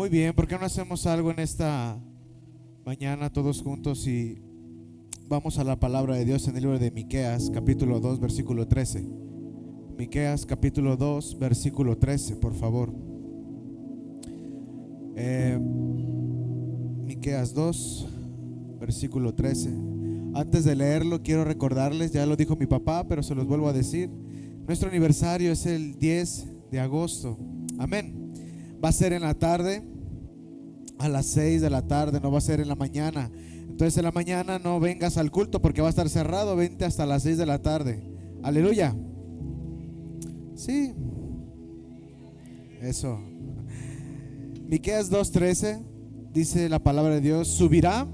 Muy bien, ¿por qué no hacemos algo en esta mañana todos juntos y vamos a la palabra de Dios en el libro de Miqueas, capítulo 2, versículo 13? Miqueas, capítulo 2, versículo 13, por favor. Miqueas 2, versículo 13. Antes de leerlo, quiero recordarles, ya lo dijo mi papá, pero se los vuelvo a decir. Nuestro aniversario es el 10 de agosto. Amén. Va a ser en la tarde, a las 6 de la tarde, no va a ser en la mañana. Entonces en la mañana no vengas al culto porque va a estar cerrado, vente hasta las 6 de la tarde. Aleluya. Sí. Eso. Miqueas 2:13 dice la palabra de Dios: subirá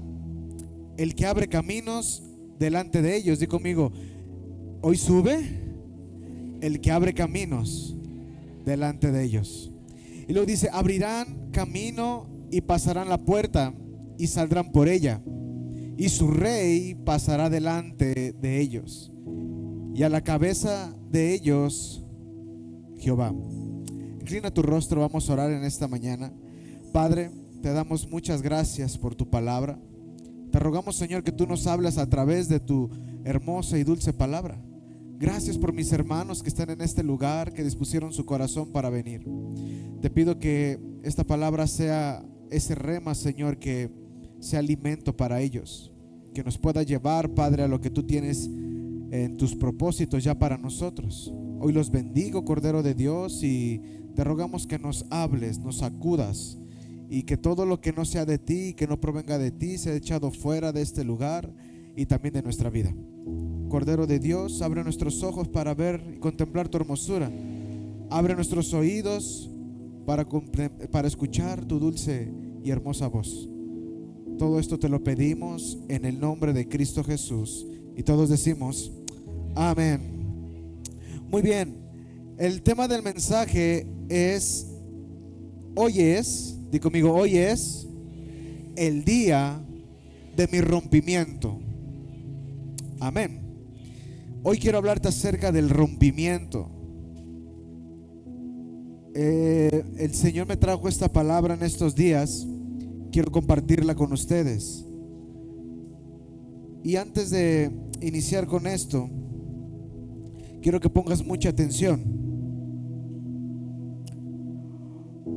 el que abre caminos delante de ellos. Di conmigo: hoy sube el que abre caminos delante de ellos. Y luego dice: abrirán camino y pasarán la puerta y saldrán por ella, y su rey pasará delante de ellos, y a la cabeza de ellos Jehová. Inclina tu rostro, vamos a orar en esta mañana. Padre, te damos muchas gracias por tu palabra. Te rogamos, Señor, que tú nos hables a través de tu hermosa y dulce palabra. Gracias por mis hermanos que están en este lugar, que dispusieron su corazón para venir. Te pido que esta palabra sea ese rema, Señor, que sea alimento para ellos, que nos pueda llevar, Padre, a lo que tú tienes en tus propósitos ya para nosotros. Hoy los bendigo, Cordero de Dios, y te rogamos que nos hables, nos sacudas, y que todo lo que no sea de ti, que no provenga de ti, sea echado fuera de este lugar y también de nuestra vida. Cordero de Dios, abre nuestros ojos para ver y contemplar tu hermosura. Abre nuestros oídos para escuchar tu dulce y hermosa voz. Todo esto te lo pedimos en el nombre de Cristo Jesús. Y todos decimos amén. Muy bien, el tema del mensaje es: hoy es, di conmigo, hoy es el día de mi rompimiento. Amén. Hoy quiero hablarte acerca del rompimiento. El Señor me trajo esta palabra en estos días. Quiero compartirla con ustedes. Y antes de iniciar con esto, quiero que pongas mucha atención.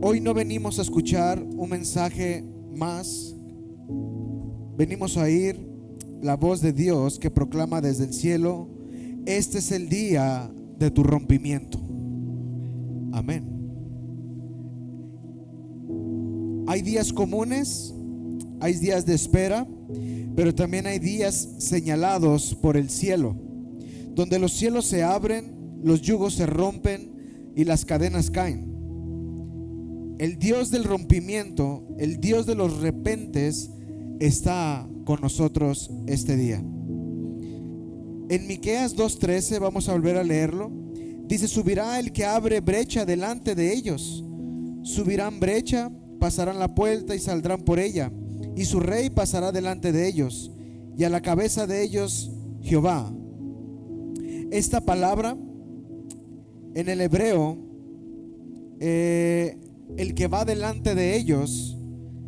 Hoy no venimos a escuchar un mensaje más. Venimos a oír la voz de Dios que proclama desde el cielo: este es el día de tu rompimiento. Amén. Hay días comunes, hay días de espera, pero también hay días señalados por el cielo, donde los cielos se abren, los yugos se rompen y las cadenas caen. El Dios del rompimiento, el Dios de los repentes, está con nosotros este día. En Miqueas 2:13, vamos a volver a leerlo. Dice: subirá el que abre brecha delante de ellos. Subirán brecha, pasarán la puerta y saldrán por ella, y su rey pasará delante de ellos, y a la cabeza de ellos Jehová. Esta palabra en el hebreo, el que va delante de ellos,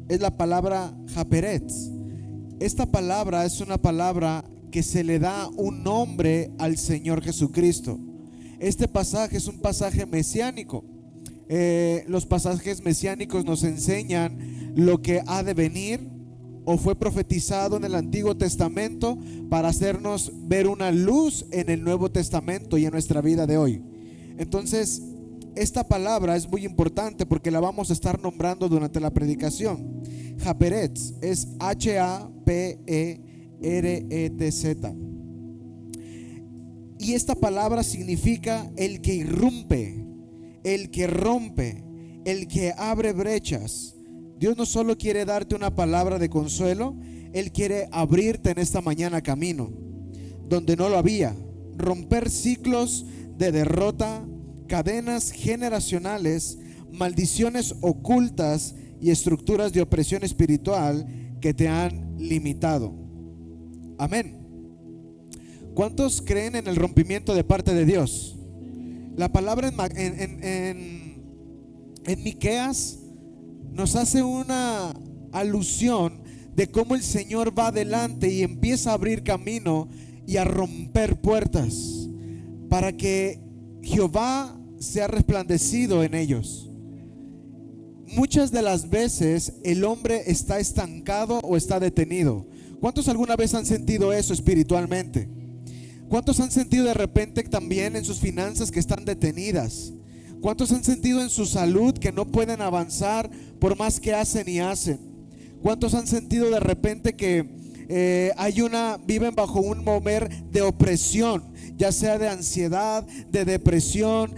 es la palabra Japeretz. Esta palabra es una palabra que se le da un nombre al Señor Jesucristo. Este pasaje es un pasaje mesiánico. Los pasajes mesiánicos nos enseñan lo que ha de venir o fue profetizado en el Antiguo Testamento para hacernos ver una luz en el Nuevo Testamento y en nuestra vida de hoy. Entonces, esta palabra es muy importante porque la vamos a estar nombrando durante la predicación. Japeretz es H-A-P-E-R-E-T-Z. Y esta palabra significa el que irrumpe, el que rompe, el que abre brechas. Dios no solo quiere darte una palabra de consuelo, Él quiere abrirte en esta mañana camino donde no lo había, romper ciclos de derrota, cadenas generacionales, maldiciones ocultas y estructuras de opresión espiritual que te han limitado. Amén. ¿Cuántos creen en el rompimiento de parte de Dios? La palabra en Miqueas nos hace una alusión de cómo el Señor va adelante y empieza a abrir camino y a romper puertas para que Jehová sea resplandecido en ellos. Muchas de las veces el hombre está estancado o está detenido. ¿Cuántos alguna vez han sentido eso espiritualmente? ¿Cuántos han sentido de repente también en sus finanzas que están detenidas? ¿Cuántos han sentido en su salud que no pueden avanzar por más que hacen y hacen? ¿Cuántos han sentido de repente que viven bajo un mover de opresión, ya sea de ansiedad, de depresión?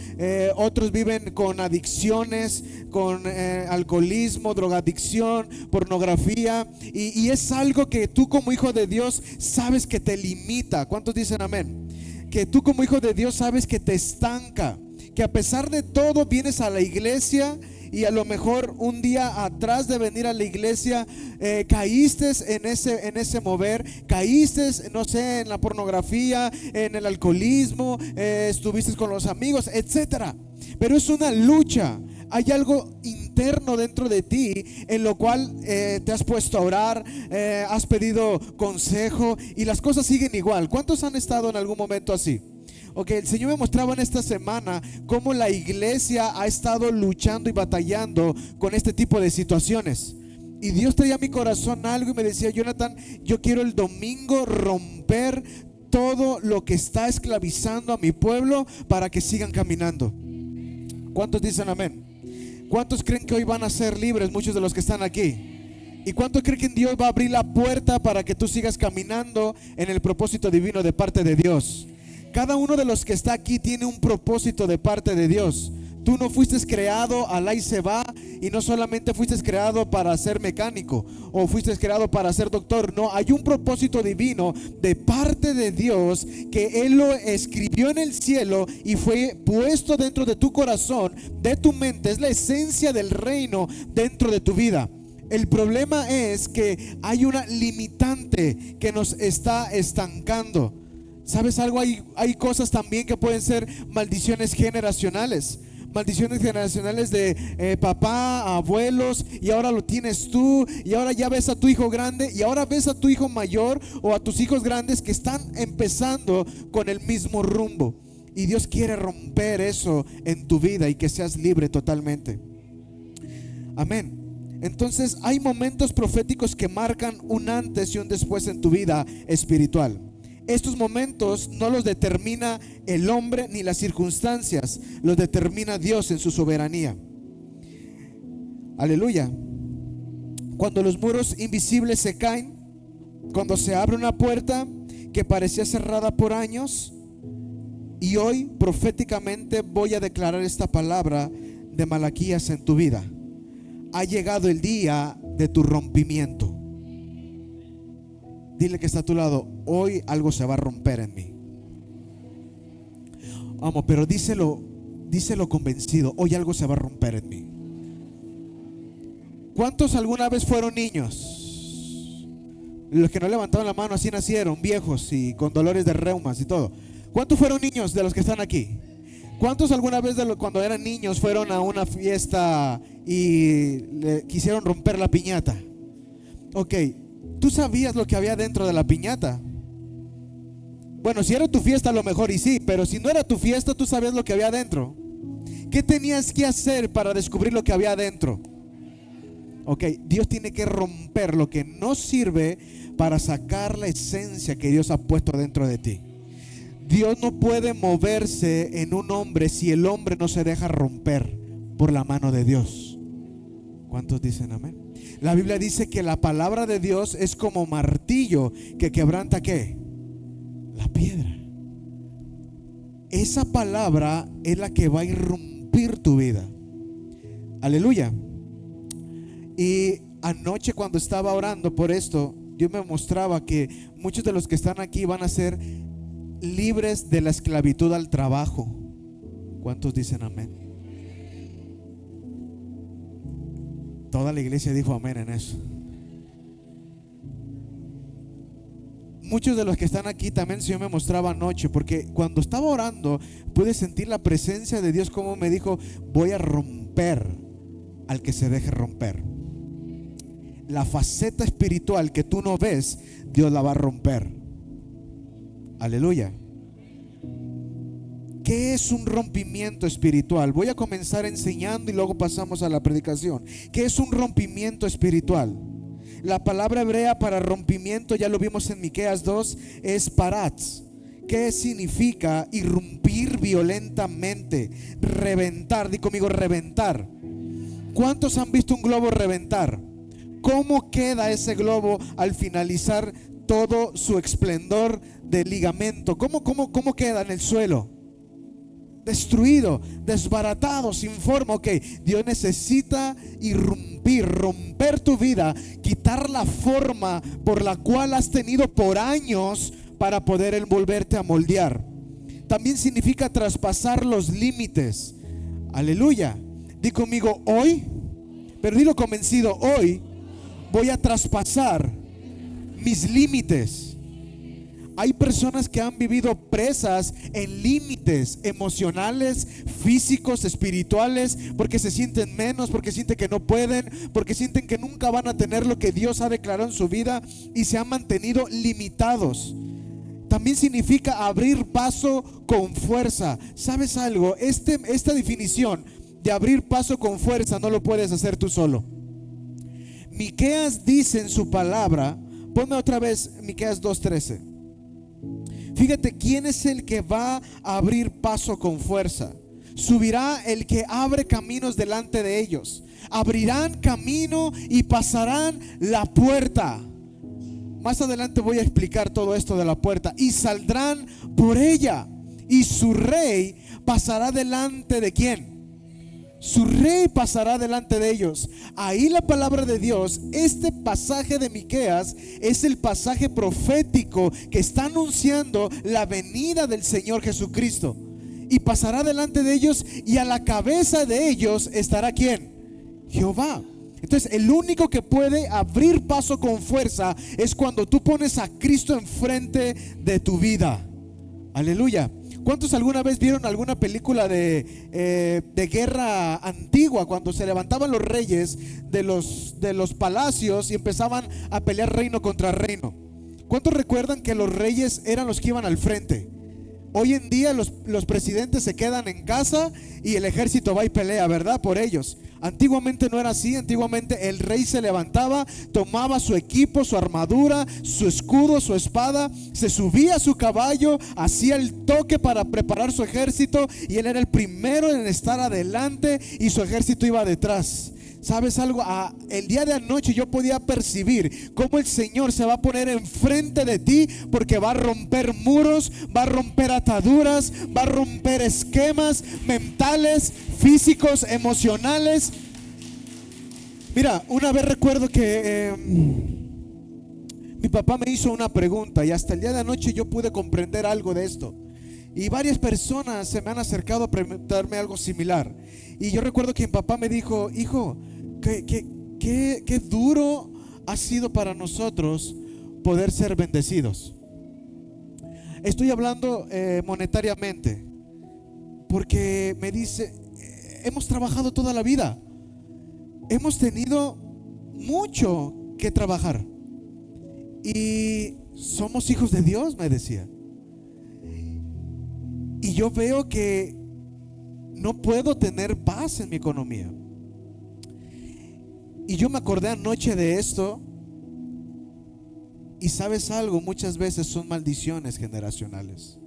Otros viven con adicciones, con alcoholismo, drogadicción, pornografía, y es algo que tú como hijo de Dios sabes que te limita. ¿Cuántos dicen amén? Que tú como hijo de Dios sabes que te estanca, que a pesar de todo vienes a la iglesia y a lo mejor un día atrás de venir a la iglesia caíste en ese mover, caíste, no sé, en la pornografía, en el alcoholismo, estuviste con los amigos, etcétera. Pero es una lucha. Hay algo interno dentro de ti en lo cual te has puesto a orar, has pedido consejo y las cosas siguen igual. ¿Cuántos han estado en algún momento así? Ok, el Señor me mostraba en esta semana cómo la iglesia ha estado luchando y batallando con este tipo de situaciones. Y Dios traía a mi corazón algo y me decía: Jonathan, yo quiero el domingo romper todo lo que está esclavizando a mi pueblo para que sigan caminando. ¿Cuántos dicen amén? ¿Cuántos creen que hoy van a ser libres? Muchos de los que están aquí. ¿Y cuántos creen que Dios va a abrir la puerta para que tú sigas caminando en el propósito divino de parte de Dios? Cada uno de los que está aquí tiene un propósito de parte de Dios. Tú no fuiste creado alá y se va, y no solamente fuiste creado para ser mecánico o fuiste creado para ser doctor. No, hay un propósito divino de parte de Dios que Él lo escribió en el cielo y fue puesto dentro de tu corazón, de tu mente. Es la esencia del reino dentro de tu vida. El problema es que hay una limitante que nos está estancando. ¿Sabes algo? Hay cosas también que pueden ser maldiciones generacionales. Maldiciones generacionales de papá, abuelos, y ahora lo tienes tú, y ahora ya ves a tu hijo grande, y ahora ves a tu hijo mayor o a tus hijos grandes que están empezando con el mismo rumbo. Y Dios quiere romper eso en tu vida y que seas libre totalmente. Amén. Entonces hay momentos proféticos que marcan un antes y un después en tu vida espiritual. Estos momentos no los determina el hombre ni las circunstancias, los determina Dios en su soberanía. Aleluya. Cuando los muros invisibles se caen, cuando se abre una puerta que parecía cerrada por años, y hoy proféticamente voy a declarar esta palabra de Malaquías en tu vida: ha llegado el día de tu rompimiento. Dile que está a tu lado: hoy algo se va a romper en mí. Vamos, pero díselo convencido: hoy algo se va a romper en mí. ¿Cuántos alguna vez fueron niños? Los que no levantaron la mano, así nacieron, viejos y con dolores de reumas y todo. ¿Cuántos fueron niños de los que están aquí? ¿Cuántos alguna vez cuando eran niños fueron a una fiesta y le quisieron romper la piñata? Ok, ¿tú sabías lo que había dentro de la piñata? Bueno, si era tu fiesta a lo mejor y sí, pero si no era tu fiesta, tú sabías lo que había dentro. ¿Qué tenías que hacer para descubrir lo que había adentro? Ok, Dios tiene que romper lo que no sirve para sacar la esencia que Dios ha puesto dentro de ti. Dios no puede moverse en un hombre si el hombre no se deja romper por la mano de Dios. ¿Cuántos dicen amén? La Biblia dice que la palabra de Dios es como martillo que quebranta ¿qué? La piedra. Esa palabra es la que va a irrumpir tu vida. Aleluya. Y anoche cuando estaba orando por esto, Dios me mostraba que muchos de los que están aquí van a ser libres de la esclavitud al trabajo. ¿Cuántos dicen amén? Toda la iglesia dijo amén en eso. Muchos de los que están aquí también el Señor me mostraba anoche, porque cuando estaba orando pude sentir la presencia de Dios, como me dijo: voy a romper al que se deje romper. la faceta espiritual que tú no ves, Dios la va a romper. Aleluya. ¿Qué es un rompimiento espiritual? Voy a comenzar enseñando y luego pasamos a la predicación. ¿Qué es un rompimiento espiritual? La palabra hebrea para rompimiento, ya lo vimos en Miqueas 2, es paratz. ¿Qué significa? Irrumpir violentamente, reventar. Di conmigo, reventar. ¿Cuántos han visto un globo reventar? ¿Cómo queda ese globo al finalizar todo su esplendor de ligamento? ¿Cómo queda en el suelo? Destruido, desbaratado, sin forma. Ok, Dios necesita irrumpir, romper tu vida, quitar la forma por la cual has tenido por años para poder volverte a moldear. También significa traspasar los límites. Aleluya. Di conmigo, hoy, pero dilo convencido, hoy voy a traspasar mis límites. Hay personas que han vivido presas en límites emocionales, físicos, espirituales, porque se sienten menos, porque sienten que no pueden, porque sienten que nunca van a tener lo que Dios ha declarado en su vida y se han mantenido limitados. También significa abrir paso con fuerza. ¿Sabes algo? Esta definición de abrir paso con fuerza no lo puedes hacer tú solo. Miqueas dice en su palabra, ponme otra vez Miqueas 2:13. Fíjate, ¿quién es el que va a abrir paso con fuerza? Subirá el que abre caminos delante de ellos. Abrirán camino y pasarán la puerta. Más adelante voy a explicar todo esto de la puerta. Y saldrán por ella. Y su rey pasará delante de ¿quién? Su rey pasará delante de ellos. Ahí la palabra de Dios, este pasaje de Miqueas es el pasaje profético que está anunciando la venida del Señor Jesucristo. Y pasará delante de ellos, y a la cabeza de ellos estará ¿quién? Jehová. Entonces el único que puede abrir paso con fuerza es cuando tú pones a Cristo enfrente de tu vida. Aleluya. ¿Cuántos alguna vez vieron alguna película de guerra antigua, cuando se levantaban los reyes de los palacios y empezaban a pelear reino contra reino? ¿Cuántos recuerdan que los reyes eran los que iban al frente? Hoy en día los presidentes se quedan en casa y el ejército va y pelea, ¿verdad? Por ellos. Antiguamente no era así. Antiguamente el rey se levantaba, tomaba su equipo, su armadura, su escudo, su espada, se subía a su caballo, hacía el toque para preparar su ejército, y él era el primero en estar adelante y su ejército iba detrás. ¿Sabes algo? El día de anoche yo podía percibir cómo el Señor se va a poner enfrente de ti, porque va a romper muros, va a romper ataduras, va a romper esquemas mentales, físicos, emocionales. Mira, una vez recuerdo que mi papá me hizo una pregunta, y hasta el día de anoche yo pude comprender algo de esto. Y varias personas se me han acercado a preguntarme algo similar. Y yo recuerdo que mi papá me dijo: hijo, qué duro ha sido para nosotros poder ser bendecidos. Estoy hablando monetariamente, porque me dice: hemos trabajado toda la vida, hemos tenido mucho que trabajar, y somos hijos de Dios, me decía. Y yo veo que no puedo tener paz en mi economía. Y yo me acordé anoche de esto. Y sabes algo, muchas veces son maldiciones generacionales,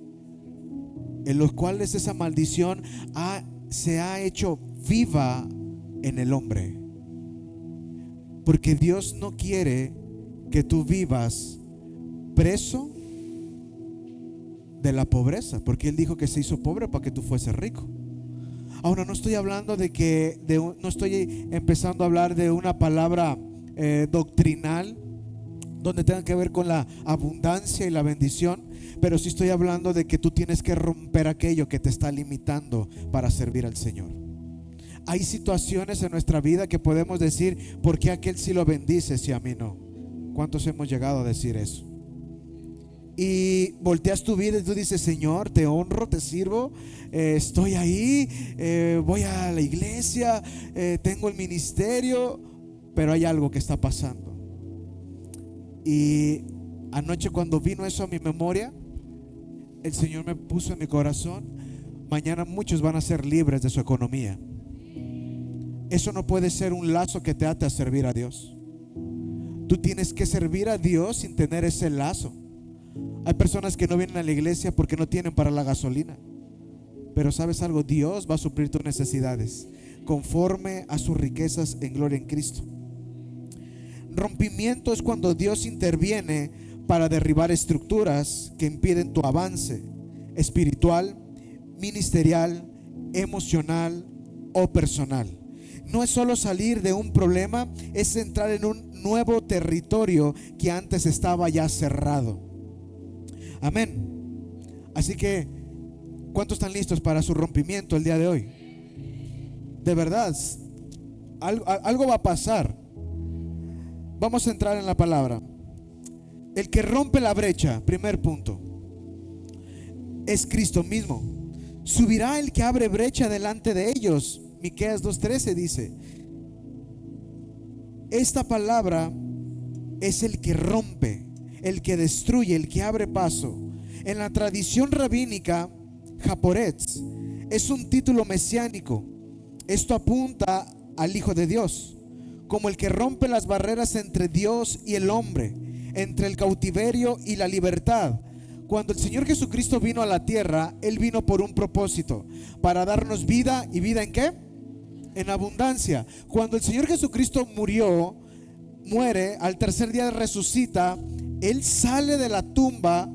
en los cuales esa maldición se ha hecho viva en el hombre. Porque Dios no quiere que tú vivas preso de la pobreza, porque Él dijo que se hizo pobre para que tú fueses rico. Ahora, no estoy hablando no estoy empezando a hablar de una palabra doctrinal donde tenga que ver con la abundancia y la bendición, pero sí estoy hablando de que tú tienes que romper aquello que te está limitando para servir al Señor. Hay situaciones en nuestra vida que podemos decir: ¿por qué aquel sí lo bendice si a mí no? ¿Cuántos hemos llegado a decir eso? Y volteas tu vida y tú dices: Señor, te honro, te sirvo, estoy ahí, voy a la iglesia, tengo el ministerio, pero hay algo que está pasando. Y anoche cuando vino eso a mi memoria, el Señor me puso en mi corazón: mañana muchos van a ser libres de su economía. Eso no puede ser un lazo que te ate a servir a Dios. Tú tienes que servir a Dios sin tener ese lazo. Hay personas que no vienen a la iglesia porque no tienen para la gasolina. Pero ¿sabes algo? Dios va a suplir tus necesidades conforme a sus riquezas en gloria en Cristo. Rompimiento es cuando Dios interviene para derribar estructuras que impiden tu avance espiritual, ministerial, emocional o personal. No es solo salir de un problema, es entrar en un nuevo territorio que antes estaba ya cerrado. Amén. Así que, ¿cuántos están listos para su rompimiento el día de hoy? De verdad, algo va a pasar. Vamos a entrar en la palabra. El que rompe la brecha, primer punto, es Cristo mismo. Subirá el que abre brecha delante de ellos. Miqueas 2:13 dice: esta palabra es el que rompe, el que destruye, el que abre paso. En la tradición rabínica, Japoretz es un título mesiánico. Esto apunta al Hijo de Dios como el que rompe las barreras entre Dios y el hombre, entre el cautiverio y la libertad. Cuando el Señor Jesucristo vino a la tierra, Él vino por un propósito: para darnos vida. ¿Y vida en qué? En abundancia. Cuando el Señor Jesucristo muere, al tercer día resucita, Él sale de la tumba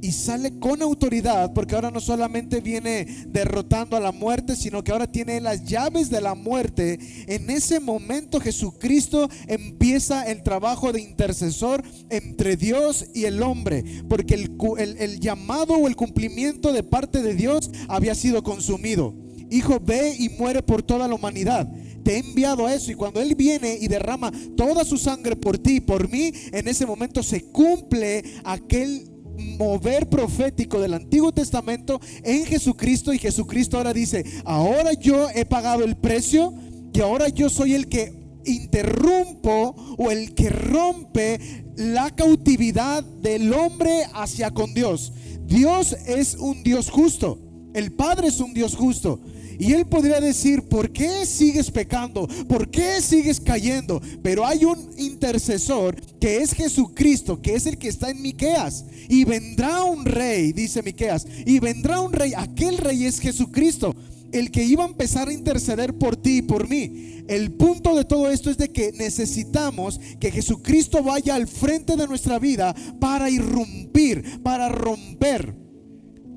y sale con autoridad, porque ahora no solamente viene derrotando a la muerte, sino que ahora tiene las llaves de la muerte. En ese momento Jesucristo empieza el trabajo de intercesor entre Dios y el hombre, porque el llamado o el cumplimiento de parte de Dios había sido consumido. Hijo, ve y muere por toda la humanidad. Te he enviado a eso. Y cuando Él viene y derrama toda su sangre por ti y por mí, en ese momento se cumple aquel mover profético del Antiguo Testamento en Jesucristo. Y Jesucristo ahora dice: ahora yo he pagado el precio, y ahora yo soy el que interrumpo o el que rompe la cautividad del hombre hacia con Dios. Dios es un Dios justo. El Padre es un Dios justo. Y Él podría decir: ¿por qué sigues pecando? ¿Por qué sigues cayendo? Pero hay un intercesor que es Jesucristo, que es el que está en Miqueas. Y vendrá un rey, dice Miqueas, y vendrá un rey. Aquel rey es Jesucristo, el que iba a empezar a interceder por ti y por mí. El punto de todo esto es de que necesitamos que Jesucristo vaya al frente de nuestra vida para irrumpir, para romper.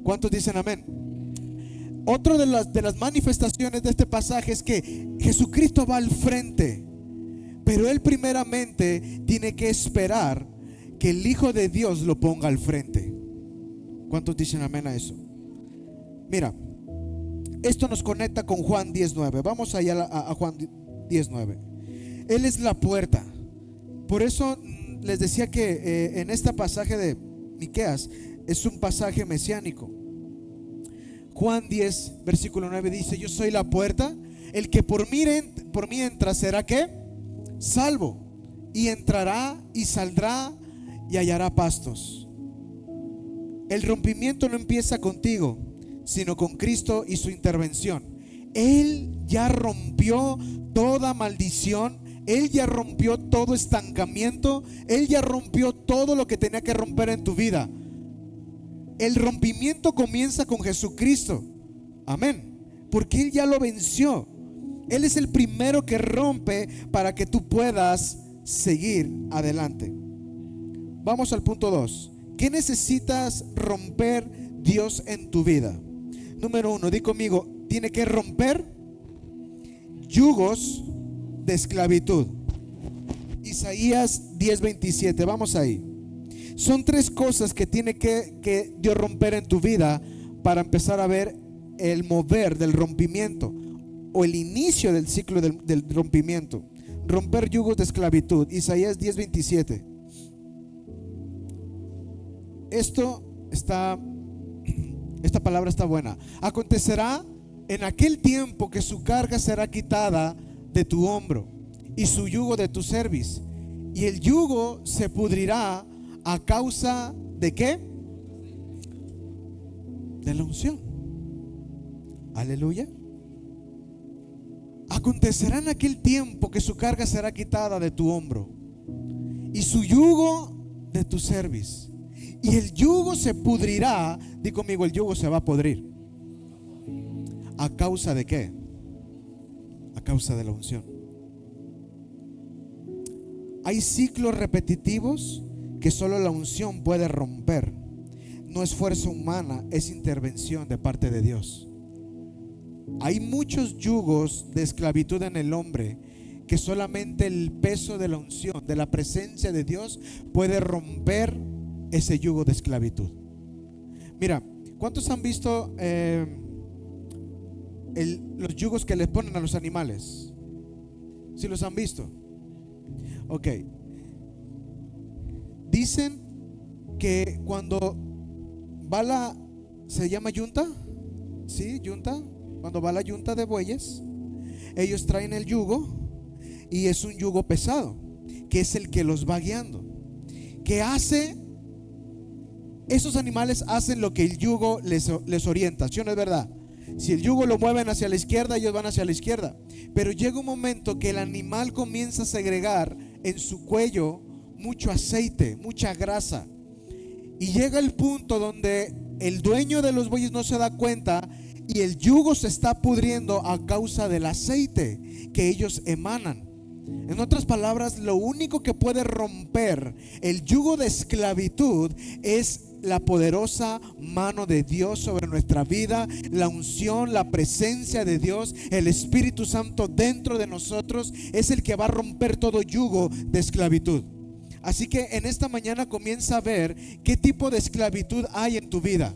¿Cuántos dicen amén? Otra de las manifestaciones de este pasaje es que Jesucristo va al frente, pero Él primeramente tiene que esperar que el Hijo de Dios lo ponga al frente. ¿Cuántos dicen amén a eso? Mira, esto nos conecta con Juan 10:9. Vamos allá a Juan 10:9. Él es la puerta. Por eso les decía que en este pasaje de Miqueas es un pasaje mesiánico. Juan 10, versículo 9 dice: yo soy la puerta, el que por mí entra será ¿qué? Salvo, y entrará y saldrá y hallará pastos. El rompimiento no empieza contigo, sino con Cristo y su intervención. Él ya rompió toda maldición, Él ya rompió todo estancamiento, Él ya rompió todo lo que tenía que romper en tu vida. El rompimiento comienza con Jesucristo. Amén. Porque Él ya lo venció. Él es el primero que rompe para que tú puedas seguir adelante. Vamos al punto 2. ¿Qué necesitas romper Dios en tu vida? Número 1, di conmigo: tiene que romper yugos de esclavitud. Isaías 10:27. Vamos ahí. Son 3 cosas que tiene que Dios romper en tu vida para empezar a ver el mover del rompimiento o el inicio del ciclo del rompimiento. Romper yugos de esclavitud. Isaías 10:27. Esta palabra está buena. Acontecerá en aquel tiempo que su carga será quitada de tu hombro y su yugo de tu cerviz, Y el yugo se pudrirá a causa de ¿qué? De la unción. Aleluya. Acontecerá en aquel tiempo que su carga será quitada de tu hombro y su yugo de tu cerviz. Y el yugo se pudrirá. Di conmigo, el yugo se va a podrir. ¿A causa de qué? A causa de la unción. Hay ciclos repetitivos que solo la unción puede romper. No es fuerza humana, es intervención de parte de Dios. Hay muchos yugos de esclavitud en el hombre que solamente el peso de la unción, de la presencia de Dios, puede romper ese yugo de esclavitud. Mira, ¿cuántos han visto los yugos que les ponen a los animales? ¿Sí los han visto? Ok. Dicen que cuando va se llama yunta, ¿sí? Yunta. Cuando va la yunta de bueyes, ellos traen el yugo y es un yugo pesado, que es el que los va guiando. ¿Qué hace? Esos animales hacen lo que el yugo les orienta, ¿sí o no es verdad? Si el yugo lo mueven hacia la izquierda, ellos van hacia la izquierda. Pero llega un momento que el animal comienza a segregar en su cuello mucho aceite, mucha grasa. Y llega el punto donde el dueño de los bueyes no se da cuenta y el yugo se está pudriendo a causa del aceite que ellos emanan. En otras palabras, lo único que puede romper el yugo de esclavitud es la poderosa mano de Dios sobre nuestra vida, la unción, la presencia de Dios, el Espíritu Santo dentro de nosotros es el que va a romper todo yugo de esclavitud. Así que en esta mañana comienza a ver qué tipo de esclavitud hay en tu vida.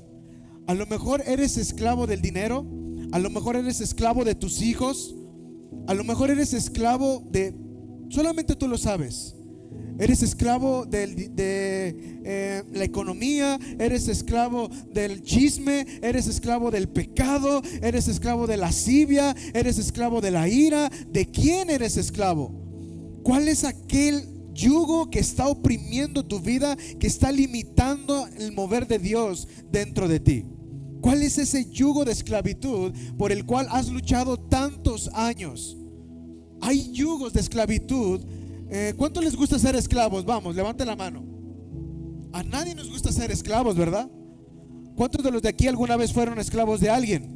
A lo mejor eres esclavo del dinero, a lo mejor eres esclavo de tus hijos, a lo mejor eres esclavo de, solamente tú lo sabes. Eres esclavo de la economía, eres esclavo del chisme, eres esclavo del pecado, eres esclavo de la lascivia, eres esclavo de la ira. ¿De quién eres esclavo? ¿Cuál es aquel yugo que está oprimiendo tu vida, que está limitando el mover de Dios dentro de ti? ¿Cuál es ese yugo de esclavitud por el cual has luchado tantos años? Hay yugos de esclavitud. ¿Cuánto les gusta ser esclavos? Vamos, levante la mano. A nadie nos gusta ser esclavos, ¿verdad? ¿Cuántos de los de aquí alguna vez fueron esclavos de alguien?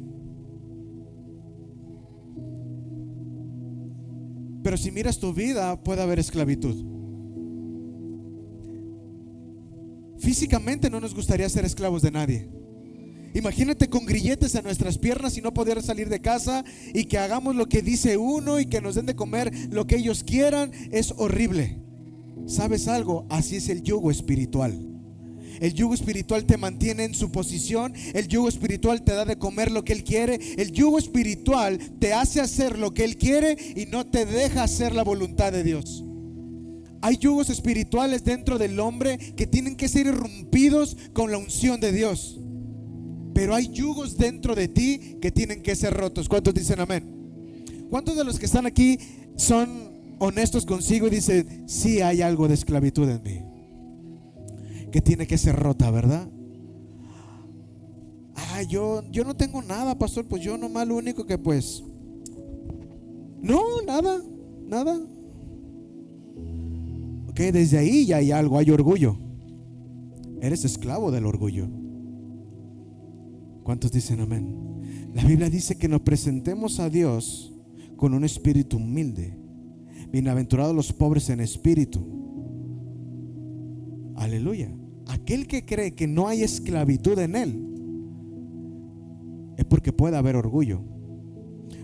Pero si miras tu vida, puede haber esclavitud. Físicamente no nos gustaría ser esclavos de nadie. Imagínate con grilletes en nuestras piernas y no poder salir de casa y que hagamos lo que dice uno y que nos den de comer lo que ellos quieran. Es horrible. ¿Sabes algo? Así es el yugo espiritual. El yugo espiritual te mantiene en su posición. El yugo espiritual te da de comer lo que Él quiere. El yugo espiritual te hace hacer lo que Él quiere y no te deja hacer la voluntad de Dios. Hay yugos espirituales dentro del hombre que tienen que ser irrumpidos con la unción de Dios. Pero hay yugos dentro de ti que tienen que ser rotos. ¿Cuántos dicen amén? ¿Cuántos de los que están aquí son honestos consigo y dicen: sí, hay algo de esclavitud en mí que tiene que ser rota, ¿verdad? Yo no tengo nada, pastor. Pues yo nomás lo único que pues no, nada. Ok, desde ahí ya hay algo, hay orgullo. Eres esclavo del orgullo. ¿Cuántos dicen amén? La Biblia dice que nos presentemos a Dios con un espíritu humilde. Bienaventurados los pobres en espíritu. Aleluya. Aquel que cree que no hay esclavitud en él es porque puede haber orgullo.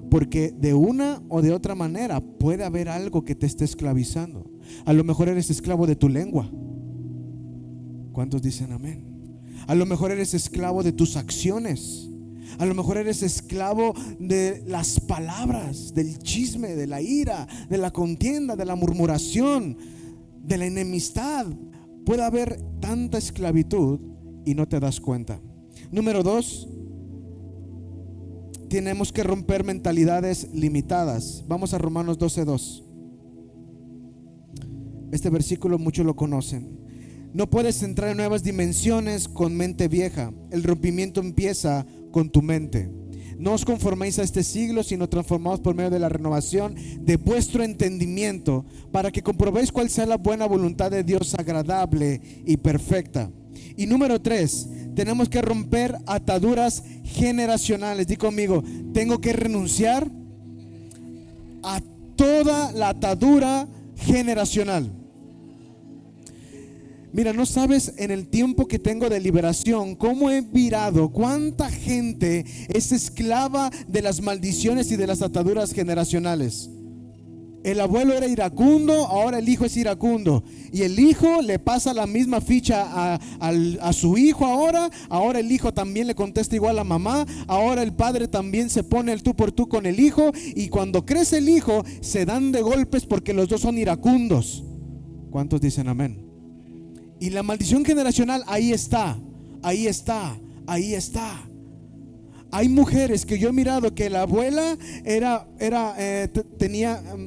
Porque de una o de otra manera puede haber algo que te esté esclavizando. A lo mejor eres esclavo de tu lengua. ¿Cuántos dicen amén? A lo mejor eres esclavo de tus acciones. A lo mejor eres esclavo de las palabras, del chisme, de la ira, de la contienda, de la murmuración, de la enemistad. Puede haber tanta esclavitud y no te das cuenta. Número 2, tenemos que romper mentalidades limitadas. Vamos a Romanos 12:2. Este versículo muchos lo conocen. No puedes entrar en nuevas dimensiones con mente vieja. El rompimiento empieza con tu mente. No os conforméis a este siglo, sino transformaos por medio de la renovación de vuestro entendimiento, para que comprobéis cuál sea la buena voluntad de Dios, agradable y perfecta. Y número 3, tenemos que romper ataduras generacionales. Di conmigo, tengo que renunciar a toda la atadura generacional. Mira, no sabes en el tiempo que tengo de liberación cómo he virado, cuánta gente es esclava de las maldiciones y de las ataduras generacionales. El abuelo era iracundo, ahora el hijo es iracundo. Y el hijo le pasa la misma ficha a su hijo ahora. Ahora el hijo también le contesta igual a mamá. Ahora el padre también se pone el tú por tú con el hijo. Y cuando crece el hijo, se dan de golpes porque los dos son iracundos. ¿Cuántos dicen amén? Y la maldición generacional ahí está, ahí está, ahí está. Hay mujeres que yo he mirado que la abuela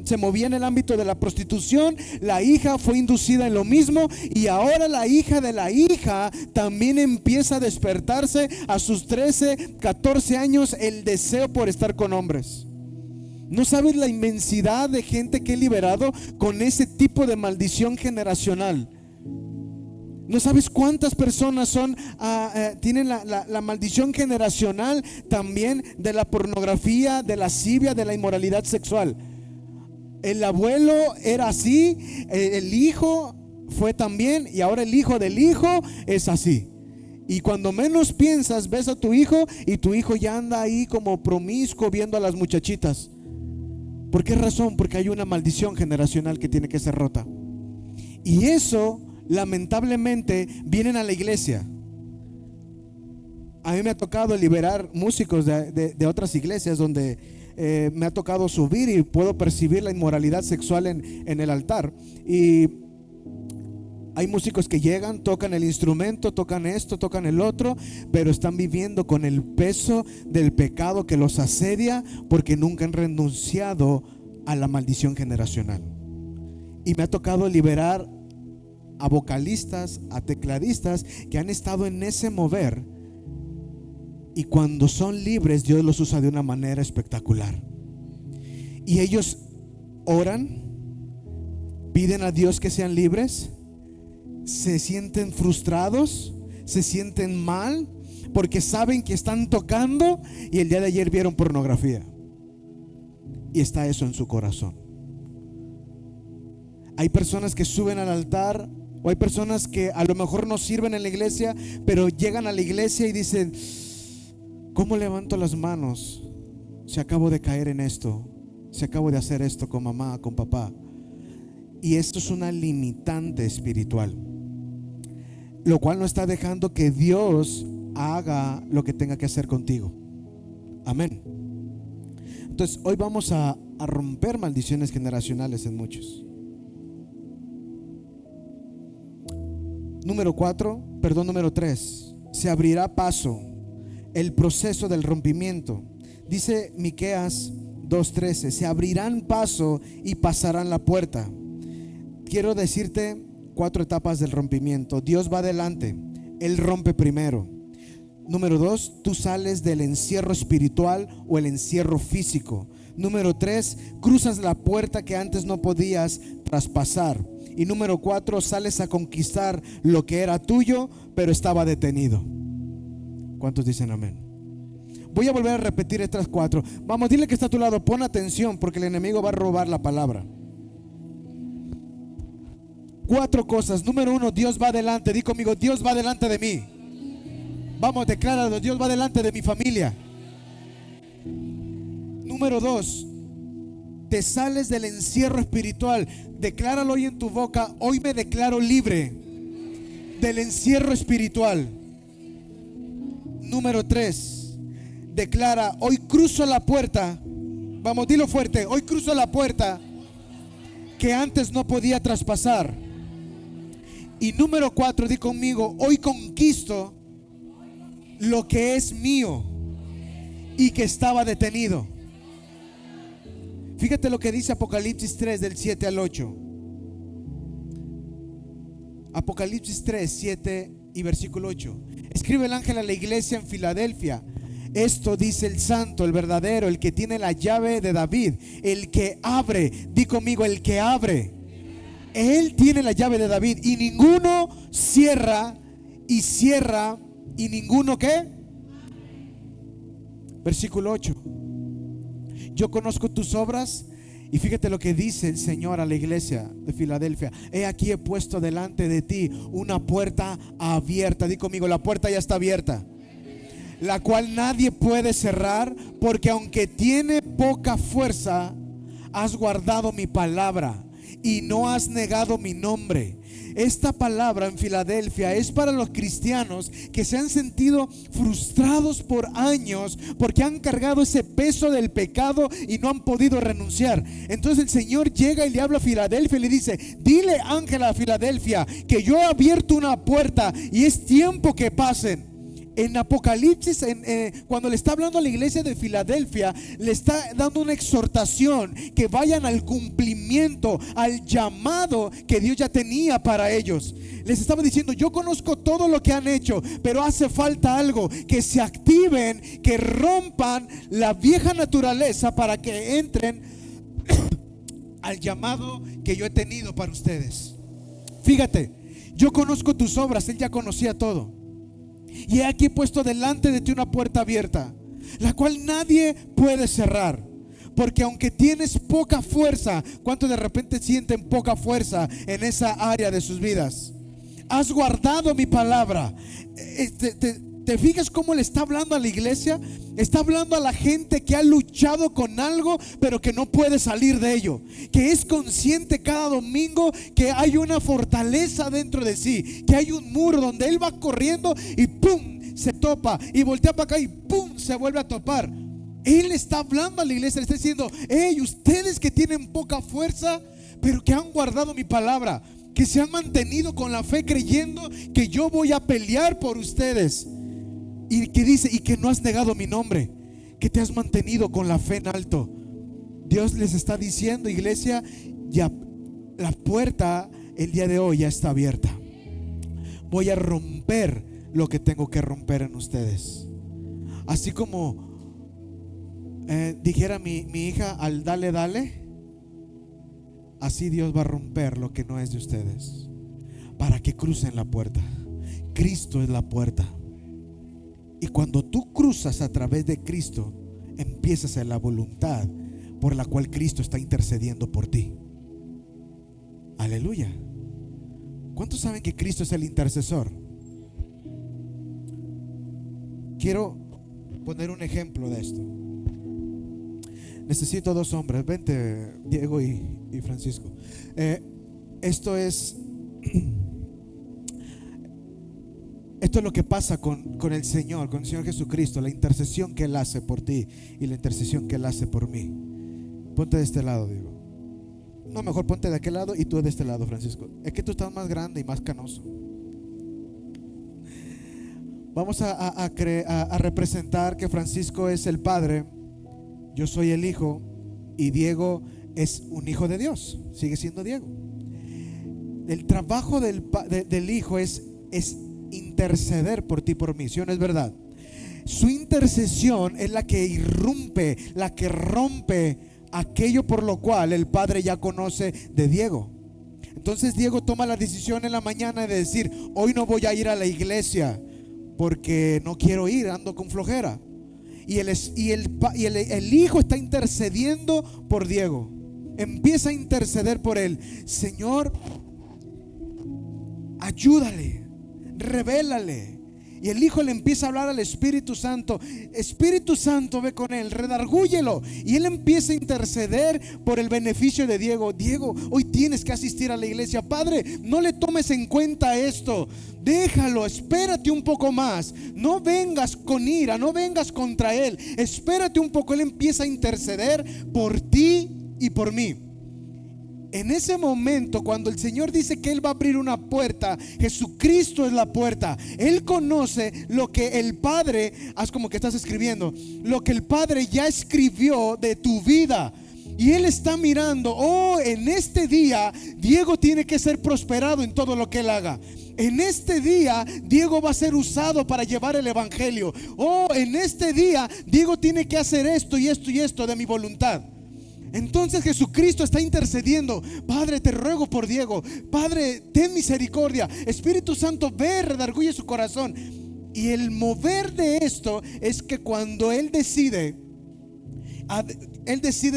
se movía en el ámbito de la prostitución, la hija fue inducida en lo mismo, y ahora la hija de la hija también empieza a despertarse a sus 13, 14 años el deseo por estar con hombres. No sabes la inmensidad de gente que he liberado con ese tipo de maldición generacional. No sabes cuántas personas tienen la maldición generacional también de la pornografía, de la lascivia, de la inmoralidad sexual. El abuelo era así, el hijo fue también, y ahora el hijo del hijo es así. Y cuando menos piensas, ves a tu hijo y tu hijo ya anda ahí como promiscuo viendo a las muchachitas. ¿Por qué razón? Porque hay una maldición generacional que tiene que ser rota. Y eso lamentablemente vienen a la iglesia. A mí me ha tocado liberar músicos de otras iglesias donde me ha tocado subir y puedo percibir la inmoralidad sexual en el altar. Y hay músicos que llegan, tocan el instrumento, tocan esto, tocan el otro, pero están viviendo con el peso del pecado que los asedia porque nunca han renunciado a la maldición generacional. Y me ha tocado liberar a vocalistas, a tecladistas que han estado en ese mover, y cuando son libres Dios los usa de una manera espectacular. Y ellos oran, piden a Dios que sean libres, se sienten frustrados, se sienten mal porque saben que están tocando y el día de ayer vieron pornografía y está eso en su corazón. Hay personas que suben al altar, o hay personas que a lo mejor no sirven en la iglesia, pero llegan a la iglesia y dicen: ¿cómo levanto las manos si acabo de caer en esto? Si acabo de hacer esto con mamá, con papá. Y esto es una limitante espiritual, lo cual no está dejando que Dios haga lo que tenga que hacer contigo. Amén. Entonces hoy vamos a romper maldiciones generacionales en muchos. Número 3, se abrirá paso el proceso del rompimiento. Dice Miqueas 2:13, se abrirán paso y pasarán la puerta. Quiero decirte 4 etapas del rompimiento. Dios va adelante, Él rompe primero. Número 2, tú sales del encierro espiritual o el encierro físico. Número 3, cruzas la puerta que antes no podías traspasar. Y número 4, sales a conquistar lo que era tuyo, pero estaba detenido. ¿Cuántos dicen amén? Voy a volver a repetir estas 4. Vamos, dile que está a tu lado, pon atención porque el enemigo va a robar la palabra. 4 cosas. Número 1, Dios va adelante. Di conmigo, Dios va delante de mí. Vamos, decláralo, Dios va delante de mi familia. Número 2, te sales del encierro espiritual. Decláralo hoy en tu boca: hoy me declaro libre del encierro espiritual. Número 3, declara: hoy cruzo la puerta. Vamos, dilo fuerte: hoy cruzo la puerta que antes no podía traspasar. Y número 4, di conmigo: hoy conquisto lo que es mío y que estaba detenido. Fíjate lo que dice Apocalipsis 3 del 7 al 8. Apocalipsis 3, 7 y versículo 8. Escribe el ángel a la iglesia en Filadelfia: esto dice el santo, el verdadero, el que tiene la llave de David, el que abre. Di conmigo: el que abre. Él tiene la llave de David, y ninguno cierra, y ninguno ¿qué? Versículo 8. Yo conozco tus obras, y fíjate lo que dice el Señor a la iglesia de Filadelfia: he aquí he puesto delante de ti una puerta abierta. Di conmigo: la puerta ya está abierta, la cual nadie puede cerrar, porque aunque tiene poca fuerza, has guardado mi palabra y no has negado mi nombre. Esta palabra en Filadelfia es para los cristianos que se han sentido frustrados por años porque han cargado ese peso del pecado y no han podido renunciar. Entonces el Señor llega y le habla a Filadelfia y le dice: dile, ángel, a Filadelfia que yo he abierto una puerta y es tiempo que pasen. En Apocalipsis, cuando le está hablando a la iglesia de Filadelfia, le está dando una exhortación que vayan al cumplimiento, al llamado que Dios ya tenía para ellos. Les estaba diciendo: yo conozco todo lo que han hecho, pero hace falta algo, que se activen, que rompan la vieja naturaleza para que entren al llamado que yo he tenido para ustedes. Fíjate, yo conozco tus obras. Él ya conocía todo. Y he aquí puesto delante de ti una puerta abierta, la cual nadie puede cerrar. Porque aunque tienes poca fuerza, ¿cuántos de repente sienten poca fuerza en esa área de sus vidas? Has guardado mi palabra. ¿Te fijas cómo le está hablando a la iglesia? Está hablando a la gente que ha luchado con algo, pero que no puede salir de ello, que es consciente cada domingo que hay una fortaleza dentro de sí, que hay un muro donde él va corriendo y ¡pum!, se topa, y voltea para acá y ¡pum!, se vuelve a topar. Él está hablando a la iglesia, le está diciendo: hey, ustedes que tienen poca fuerza, pero que han guardado mi palabra, que se han mantenido con la fe creyendo que yo voy a pelear por ustedes. Y que dice: y que no has negado mi nombre, que te has mantenido con la fe en alto. Dios les está diciendo, iglesia, ya la puerta el día de hoy ya está abierta. Voy a romper lo que tengo que romper en ustedes. Así como dijera mi hija al dale, dale, así Dios va a romper lo que no es de ustedes, para que crucen la puerta. Cristo es la puerta. Y cuando tú cruzas a través de Cristo, empiezas en la voluntad por la cual Cristo está intercediendo por ti. Aleluya. ¿Cuántos saben que Cristo es el intercesor? Quiero poner un ejemplo de esto. Necesito dos hombres. Vente, Diego y Francisco. Esto es lo que pasa con el Señor, con el Señor Jesucristo, la intercesión que Él hace por ti y la intercesión que Él hace por mí. Ponte de este lado, Diego. No, mejor ponte de aquel lado y tú de este lado, Francisco. Es que tú estás más grande y más canoso. Vamos a representar que Francisco es el Padre, yo soy el Hijo y Diego es un hijo de Dios. Sigue siendo Diego. El trabajo del Hijo es interceder por ti, por mí, ¿sí o no es verdad? Su intercesión es la que irrumpe, la que rompe aquello por lo cual el Padre ya conoce de Diego. Entonces Diego toma la decisión en la mañana de decir: hoy no voy a ir a la iglesia porque no quiero ir, ando con flojera. Y el Hijo está intercediendo por Diego. Empieza a interceder por él. Señor, ayúdale, revélale. Y el Hijo le empieza a hablar al Espíritu Santo: Espíritu Santo, ve con él, redargúyelo. Y él empieza a interceder por el beneficio de Diego. Diego, hoy tienes que asistir a la iglesia. Padre, no le tomes en cuenta esto, déjalo, espérate un poco más. No vengas con ira, no vengas contra él, espérate un poco. Él empieza a interceder por ti y por mí. En ese momento, cuando el Señor dice que Él va a abrir una puerta, Jesucristo es la puerta. Él conoce lo que el Padre, haz como que estás escribiendo, lo que el Padre ya escribió de tu vida. Y Él está mirando, oh, en este día Diego tiene que ser prosperado en todo lo que Él haga. En este día Diego va a ser usado para llevar el evangelio. Oh, en este día Diego tiene que hacer esto y esto y esto de mi voluntad. Entonces Jesucristo está intercediendo. Padre, te ruego por Diego. Padre, ten misericordia. Espíritu Santo, ve, redarguye su corazón. Y el mover de esto es que cuando Él decide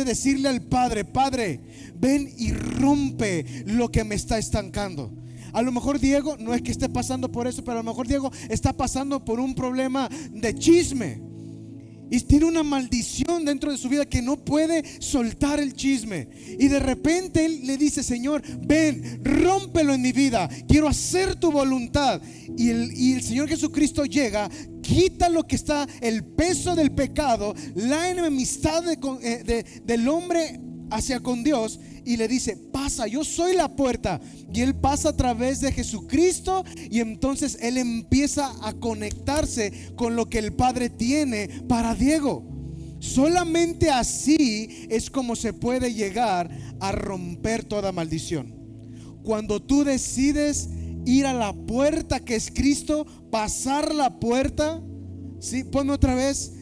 decirle al Padre: Padre, ven y rompe lo que me está estancando. A lo mejor Diego no es que esté pasando por eso, pero a lo mejor Diego está pasando por un problema de chisme y tiene una maldición dentro de su vida que no puede soltar el chisme. Y de repente él le dice: Señor, ven, rómpelo en mi vida, quiero hacer tu voluntad. Y el Señor Jesucristo llega, quita lo que está, el peso del pecado, la enemistad del hombre hacia con Dios, y le dice: pasa, yo soy la puerta. Y él pasa a través de Jesucristo, y entonces él empieza a conectarse con lo que el Padre tiene para Diego. Solamente así es como se puede llegar a romper toda maldición. Cuando tú decides ir a la puerta que es Cristo, pasar la puerta. ¿Sí? Ponme otra vez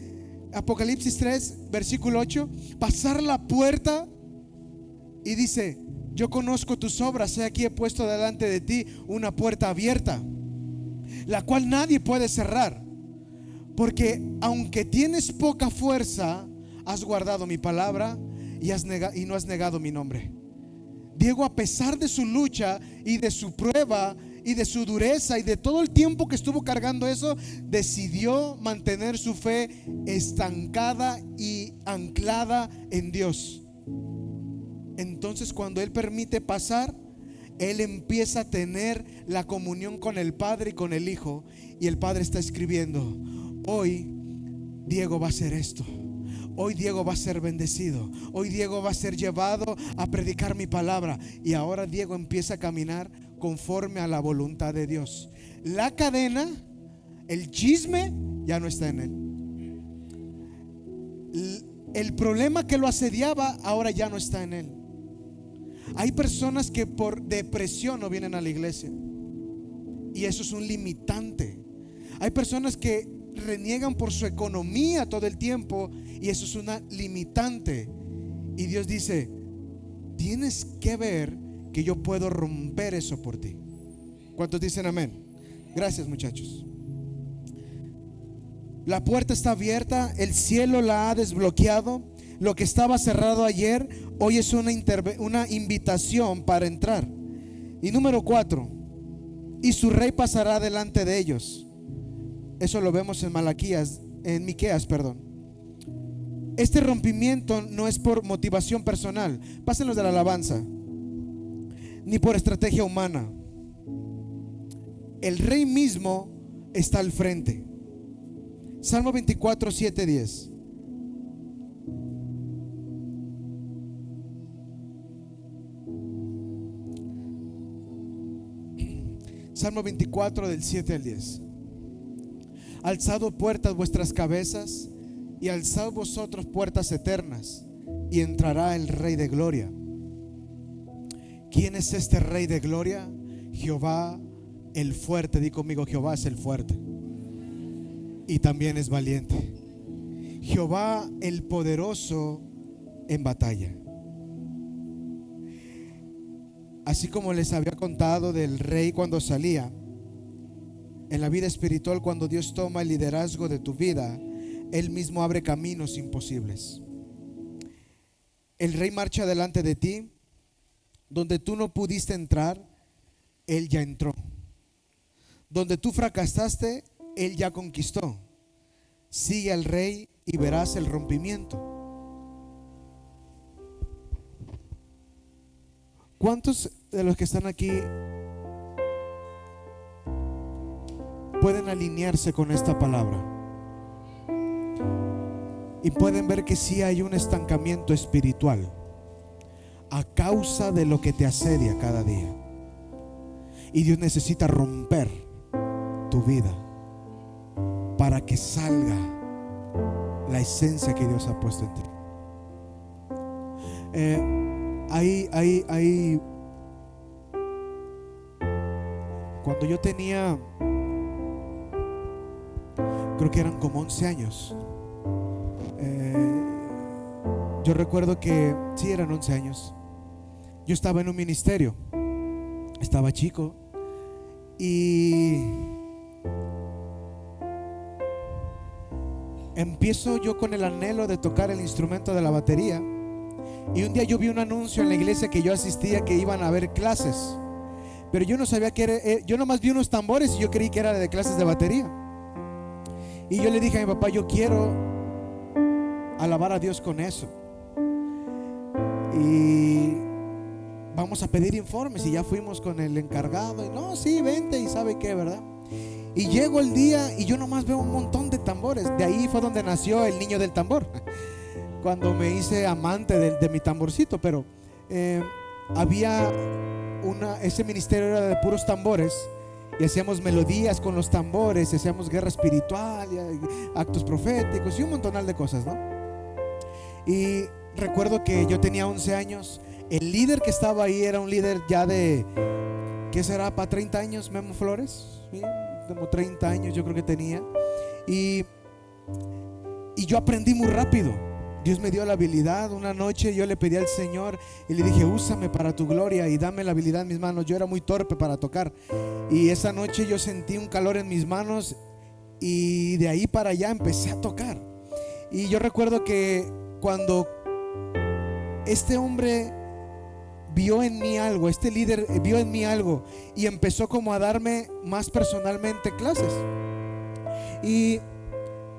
Apocalipsis 3 versículo 8. Pasar la puerta. Y dice: yo conozco tus obras, he aquí he puesto delante de ti una puerta abierta, la cual nadie puede cerrar, porque aunque tienes poca fuerza, has guardado mi palabra y no has negado mi nombre. Diego, a pesar de su lucha y de su prueba y de su dureza y de todo el tiempo que estuvo cargando eso, decidió mantener su fe estancada y anclada en Dios. Entonces, cuando Él permite pasar, Él empieza a tener la comunión con el Padre y con el Hijo. Y el Padre está escribiendo: hoy Diego va a hacer esto, hoy Diego va a ser bendecido, hoy Diego va a ser llevado a predicar mi palabra. Y ahora Diego empieza a caminar conforme a la voluntad de Dios. La cadena, el chisme ya no está en él. El problema que lo asediaba ahora ya no está en él. Hay personas que por depresión no vienen a la iglesia, y eso es un limitante. Hay personas que reniegan por su economía todo el tiempo, y eso es una limitante. Y Dios dice: tienes que ver que yo puedo romper eso por ti. ¿Cuántos dicen amén? Gracias, muchachos. La puerta está abierta, el cielo la ha desbloqueado. Lo que estaba cerrado ayer, hoy es una invitación para entrar. Y número 4, y su rey pasará delante de ellos. Eso lo vemos en Miqueas, perdón. Este rompimiento no es por motivación personal, pásenlos de la alabanza, ni por estrategia humana. El rey mismo está al frente. Salmo 24, 7, 10. Salmo 24 del 7 al 10. Alzad puertas vuestras cabezas, y alzad vosotros puertas eternas, y entrará el Rey de gloria. ¿Quién es este Rey de gloria? Jehová el fuerte. Di conmigo: Jehová es el fuerte y también es valiente. Jehová el poderoso en batalla. Así como les había contado del rey cuando salía, en la vida espiritual, cuando Dios toma el liderazgo de tu vida, Él mismo abre caminos imposibles. El rey marcha delante de ti. Donde tú no pudiste entrar, Él ya entró. Donde tú fracasaste, Él ya conquistó. Sigue al rey y verás el rompimiento. ¿Cuántos de los que están aquí pueden alinearse con esta palabra y pueden ver que sí hay un estancamiento espiritual a causa de lo que te asedia cada día? Y Dios necesita romper tu vida para que salga la esencia que Dios ha puesto en ti. Ahí, cuando yo tenía, creo que eran como 11 años, yo recuerdo que sí, eran 11 años. Yo estaba en un ministerio, estaba chico, y empiezo yo con el anhelo de tocar el instrumento de la batería. Y un día yo vi un anuncio en la iglesia que yo asistía, que iban a haber clases, pero yo no sabía que era, yo nomás vi unos tambores y yo creí que era de clases de batería. Y yo le dije a mi papá, yo quiero alabar a Dios con eso, y vamos a pedir informes. Y ya fuimos con el encargado, y no, sí, vente, y sabe qué, ¿verdad? Y llego el día y yo nomás veo un montón de tambores. De ahí fue donde nació el niño del tambor, cuando me hice amante de mi tamborcito. Pero había ese ministerio era de puros tambores, y hacíamos melodías con los tambores, y hacíamos guerra espiritual, y actos proféticos y un montonal de cosas, ¿no? Y recuerdo que yo tenía 11 años. El líder que estaba ahí era un líder ya de, ¿qué será? Para 30 años, Memo Flores, ¿sí? Como 30 años yo creo que tenía. Y yo aprendí muy rápido. Dios me dio la habilidad. Una noche yo le pedí al Señor y le dije, úsame para tu gloria y dame la habilidad en mis manos. Yo era muy torpe para tocar, y esa noche yo sentí un calor en mis manos, y de ahí para allá empecé a tocar. Y yo recuerdo que cuando este hombre vio en mí algo, este líder vio en mí algo, y empezó como a darme más personalmente clases. Y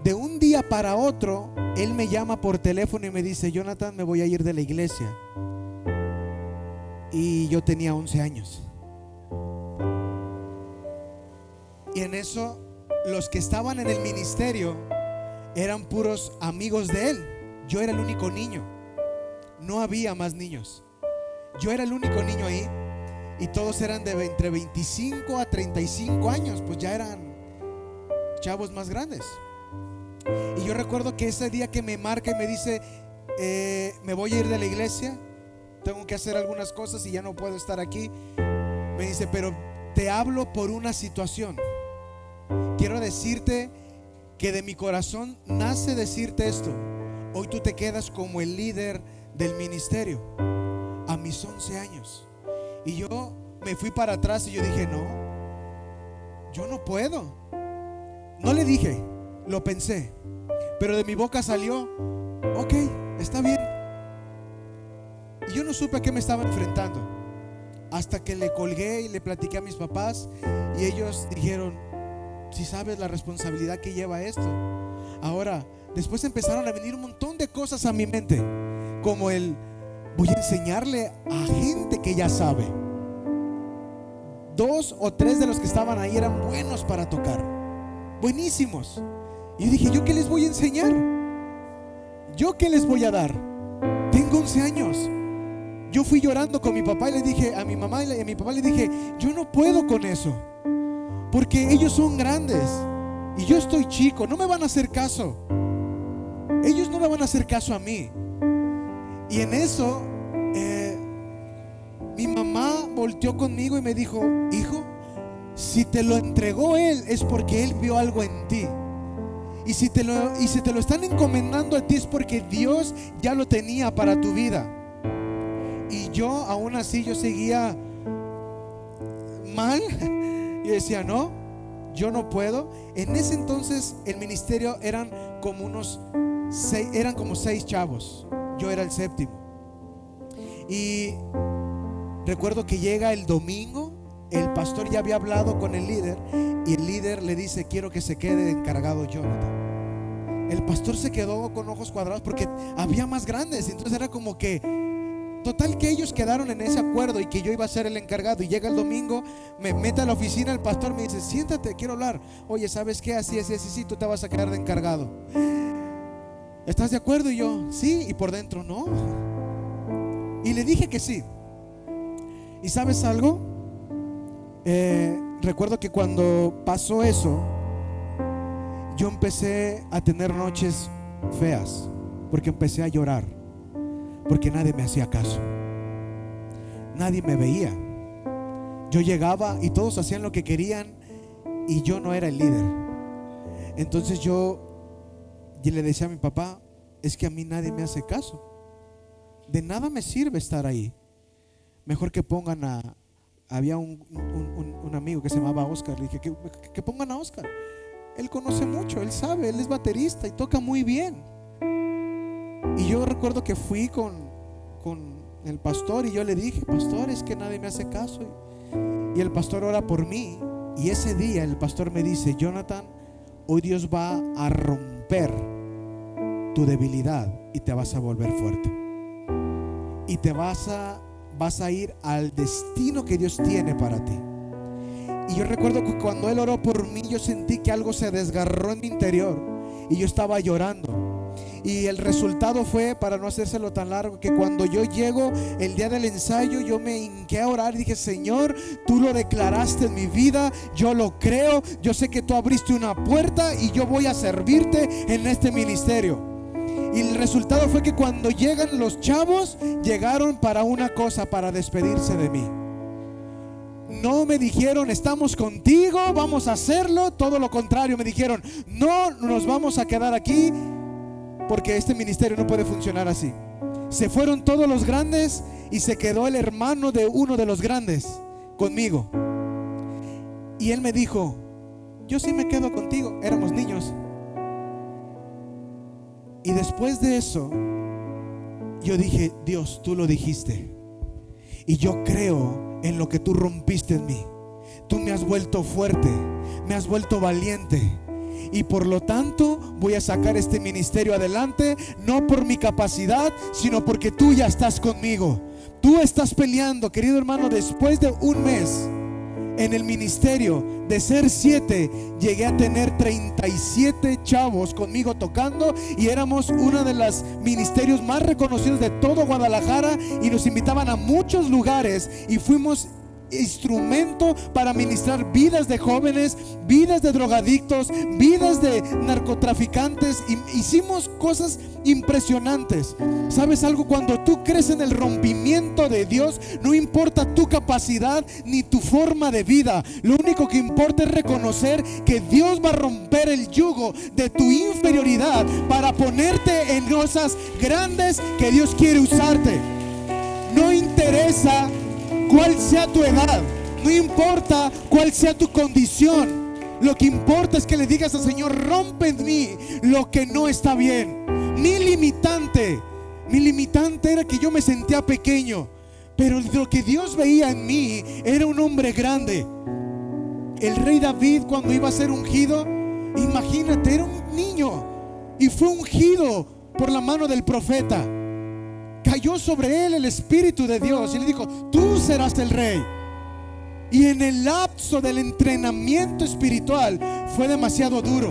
de un día para otro, él me llama por teléfono y me dice, Jonathan, me voy a ir de la iglesia. Y yo tenía 11 años. Y en eso, los que estaban en el ministerio eran puros amigos de él. Yo era el único niño, no había más niños. Yo era el único niño ahí, y todos eran de entre 25 a 35 años, pues ya eran chavos más grandes. Y yo recuerdo que ese día que me marca y me dice, me voy a ir de la iglesia, tengo que hacer algunas cosas y ya no puedo estar aquí. Me dice, pero te hablo por una situación. Quiero decirte que de mi corazón nace decirte esto. Hoy tú te quedas como el líder del ministerio. A mis 11 años. Y yo me fui para atrás y yo dije, no, yo no puedo. No le dije, lo pensé, pero de mi boca salió, ok, está bien. Y yo no supe a qué me estaba enfrentando, hasta que le colgué y le platiqué a mis papás, y ellos dijeron, si sabes la responsabilidad que lleva esto. Ahora, después empezaron a venir un montón de cosas a mi mente, como el, voy a enseñarle a gente que ya sabe. 2 o 3 de los que estaban ahí eran buenos para tocar, buenísimos. Y yo dije, ¿yo qué les voy a enseñar? ¿Yo qué les voy a dar? Tengo 11 años. Yo fui llorando con mi papá y le dije a mi mamá y a mi papá, le dije, yo no puedo con eso, porque ellos son grandes y yo estoy chico, no me van a hacer caso. Ellos no me van a hacer caso a mí. Y en eso mi mamá volteó conmigo y me dijo, hijo, si te lo entregó él es porque él vio algo en ti. Y si te lo están encomendando a ti es porque Dios ya lo tenía para tu vida. Y yo aún así yo seguía mal. Yo decía, no, yo no puedo. En ese entonces el ministerio eran como 6 chavos. Yo era el séptimo. Y recuerdo que llega el domingo, el pastor ya había hablado con el líder, y el líder le dice, quiero que se quede encargado Jonathan. El pastor se quedó con ojos cuadrados porque había más grandes. Entonces era como que, total, que ellos quedaron en ese acuerdo y que yo iba a ser el encargado. Y llega el domingo, me mete a la oficina, el pastor me dice, siéntate, quiero hablar. Oye, ¿sabes qué? Así, sí, tú te vas a quedar de encargado. ¿Estás de acuerdo? Y yo, sí. Y por dentro, no. Y le dije que sí. ¿Y sabes algo? Recuerdo que cuando pasó eso, yo empecé a tener noches feas, porque empecé a llorar, porque nadie me hacía caso, nadie me veía. Yo llegaba y todos hacían lo que querían y yo no era el líder. Entonces yo le decía a mi papá: es que a mí nadie me hace caso, de nada me sirve estar ahí, mejor que pongan a... Había un amigo que se llamaba Oscar. Le dije que pongan a Oscar, él conoce mucho, él sabe, él es baterista y toca muy bien. Y yo recuerdo que fui con el pastor y yo le dije: pastor, es que nadie me hace caso. Y el pastor ora por mí. Y ese día el pastor me dice: Jonathan, hoy Dios va a romper tu debilidad y te vas a volver fuerte. Y te vas a ir al destino que Dios tiene para ti. Y yo recuerdo que cuando él oró por mí, yo sentí que algo se desgarró en mi interior y yo estaba llorando. Y el resultado fue, para no hacérselo tan largo, que cuando yo llego el día del ensayo, yo me hinqué a orar y dije: Señor, tú lo declaraste en mi vida, yo lo creo, yo sé que tú abriste una puerta y yo voy a servirte en este ministerio. Y el resultado fue que cuando llegan los chavos, llegaron para una cosa: para despedirse de mí. No me dijeron: estamos contigo, vamos a hacerlo. Todo lo contrario, me dijeron: no nos vamos a quedar aquí porque este ministerio no puede funcionar así. Se fueron todos los grandes y se quedó el hermano de uno de los grandes conmigo. Y él me dijo: yo sí me quedo contigo. Éramos niños. Y después de eso yo dije: Dios, tú lo dijiste y yo creo en lo que tú rompiste en mí. Tú me has vuelto fuerte, me has vuelto valiente, y por lo tanto voy a sacar este ministerio adelante, no por mi capacidad, sino porque tú ya estás conmigo. Tú estás peleando, querido hermano. Después de un mes en el ministerio, de ser 7, llegué a tener 37 chavos conmigo tocando, y éramos uno de los ministerios más reconocidos de todo Guadalajara, y nos invitaban a muchos lugares y fuimos instrumento para ministrar vidas de jóvenes, vidas de drogadictos, vidas de narcotraficantes. Hicimos cosas impresionantes. ¿Sabes algo? Cuando tú crees en el rompimiento de Dios, no importa tu capacidad ni tu forma de vida. Lo único que importa es reconocer que Dios va a romper el yugo de tu inferioridad para ponerte en cosas grandes que Dios quiere usarte. No interesa cuál sea tu edad, no importa cuál sea tu condición. Lo que importa es que le digas al Señor: rompe en mí lo que no está bien. Mi limitante era que yo me sentía pequeño, pero lo que Dios veía en mí era un hombre grande. El rey David, cuando iba a ser ungido, imagínate, era un niño y fue ungido por la mano del profeta. Cayó sobre él el Espíritu de Dios y le dijo: tú serás el rey. Y en el lapso del entrenamiento espiritual fue demasiado duro.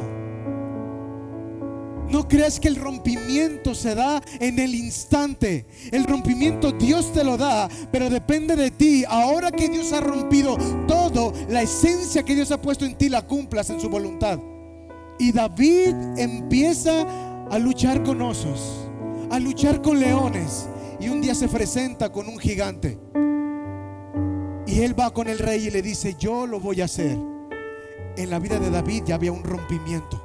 No creas que el rompimiento se da en el instante. El rompimiento Dios te lo da, pero depende de ti. Ahora que Dios ha rompido todo, la esencia que Dios ha puesto en ti la cumplas en su voluntad. Y David empieza a luchar con osos, a luchar con leones, y un día se presenta con un gigante. Y él va con el rey y le dice: yo lo voy a hacer. En la vida de David ya había un rompimiento.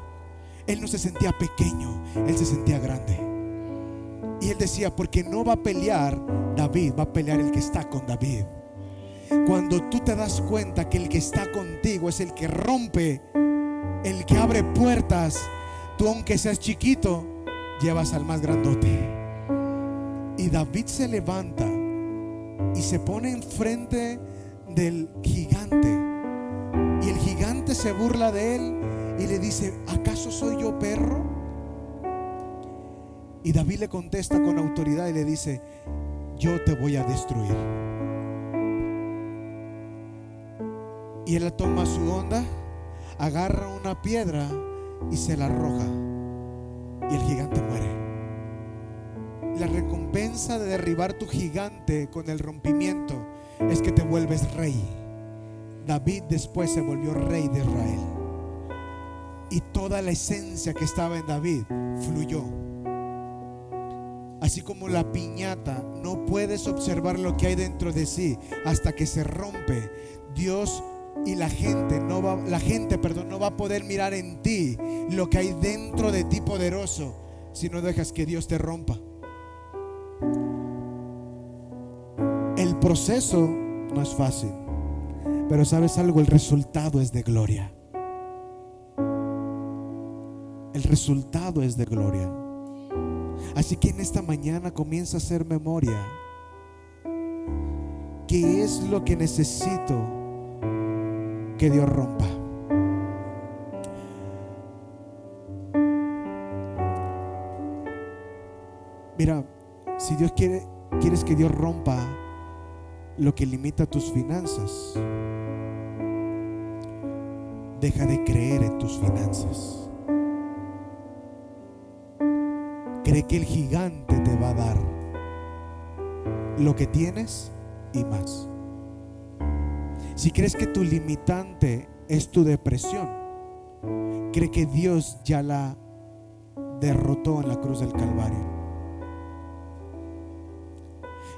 Él no se sentía pequeño, él se sentía grande. Y él decía: porque no va a pelear David, va a pelear el que está con David. Cuando tú te das cuenta que el que está contigo es el que rompe, el que abre puertas, tú, aunque seas chiquito, llevas al más grandote. Y David se levanta y se pone enfrente del gigante, y el gigante se burla de él y le dice: ¿acaso soy yo perro? Y David le contesta con autoridad y le dice: yo te voy a destruir. Y él toma su onda, agarra una piedra y se la arroja, y el gigante muere. La recompensa de derribar tu gigante con el rompimiento es que te vuelves rey. David después se volvió rey de Israel, y toda la esencia que estaba en David fluyó. Así como la piñata, no puedes observar lo que hay dentro de sí hasta que se rompe. Dios y la gente no va a poder mirar en ti lo que hay dentro de ti poderoso si no dejas que Dios te rompa. El proceso no es fácil, pero ¿sabes algo? El resultado es de gloria. El resultado es de gloria. Así que en esta mañana comienza a hacer memoria. ¿Qué es lo que necesito que Dios rompa? Mira, si Dios quieres que Dios rompa lo que limita tus finanzas, deja de creer en tus finanzas. Cree que el gigante te va a dar lo que tienes y más. Si crees que tu limitante es tu depresión, cree que Dios ya la derrotó en la cruz del Calvario.